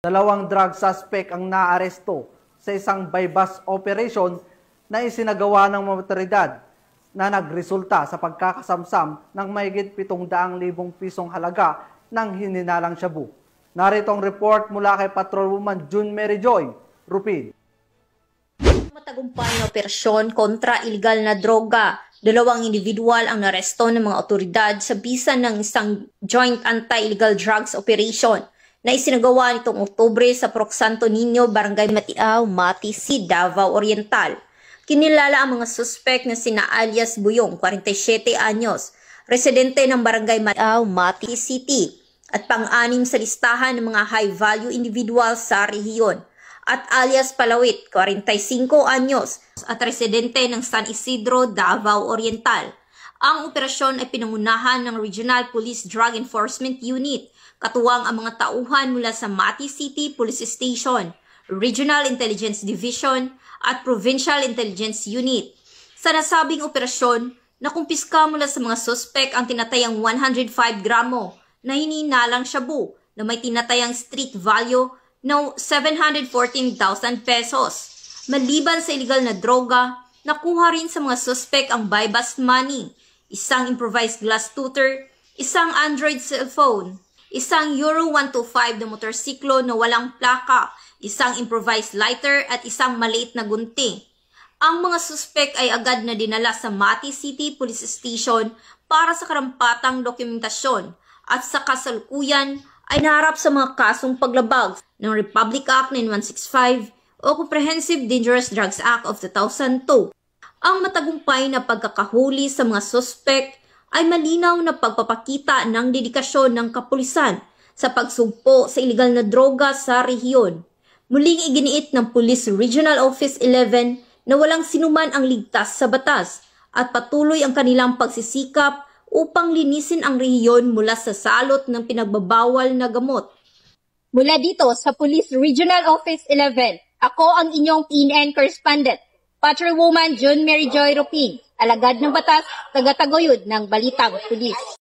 Dalawang drug suspect ang naaresto sa isang bypass operation na isinagawa ng mga otoridad na nagresulta sa pagkakasamsam ng mahigit 700,000 pisong halaga ng hininalang shabu. Narito ang report mula kay Patrolwoman June Mary Joy Rupin. Matagumpay na operasyon kontra iligal na droga. Dalawang individual ang naresto ng mga otoridad sa bisa ng isang joint anti-illegal drugs operation na isinagawa nitong Oktubre sa Proc. Santo Niño, Barangay Matiao, Mati, Davao Oriental. Kinilala ang mga suspect na sina alias Buyong, 47 anyos, residente ng Barangay Matiao, Mati City, at pang-anim sa listahan ng mga high-value individuals sa rehiyon, at alias Palawit, 45 anyos, at residente ng San Isidro, Davao Oriental. Ang operasyon ay pinangunahan ng Regional Police Drug Enforcement Unit, katuwang ang mga tauhan mula sa Mati City Police Station, Regional Intelligence Division at Provincial Intelligence Unit. Sa nasabing operasyon, nakumpiska mula sa mga suspek ang tinatayang 105 gramo na hininalang shabu na may tinatayang street value na 714,000 pesos. Maliban sa illegal na droga, nakuha rin sa mga suspek ang buy-bust money, isang improvised glass tutor, isang Android cellphone, isang Euro 125 na motorsiklo na walang plaka, isang improvised lighter at isang maliit na gunting. Ang mga suspek ay agad na dinala sa Mati City Police Station para sa karampatang dokumentasyon at sa kasalukuyan ay naharap sa mga kasong paglabag ng Republic Act 9165 o Comprehensive Dangerous Drugs Act of 2002. Ang matagumpay na pagkakahuli sa mga suspek ay malinaw na pagpapakita ng dedikasyon ng kapulisan sa pagsugpo sa iligal na droga sa rehiyon. Muling iginiit ng Police Regional Office 11 na walang sinuman ang ligtas sa batas at patuloy ang kanilang pagsisikap upang linisin ang rehiyon mula sa salot ng pinagbabawal na gamot. Mula dito sa Police Regional Office 11, ako ang inyong PNN correspondent, Patrolwoman June Mary Joy Rupin, alagad ng batas, tagataguyod ng Balitang Pulis.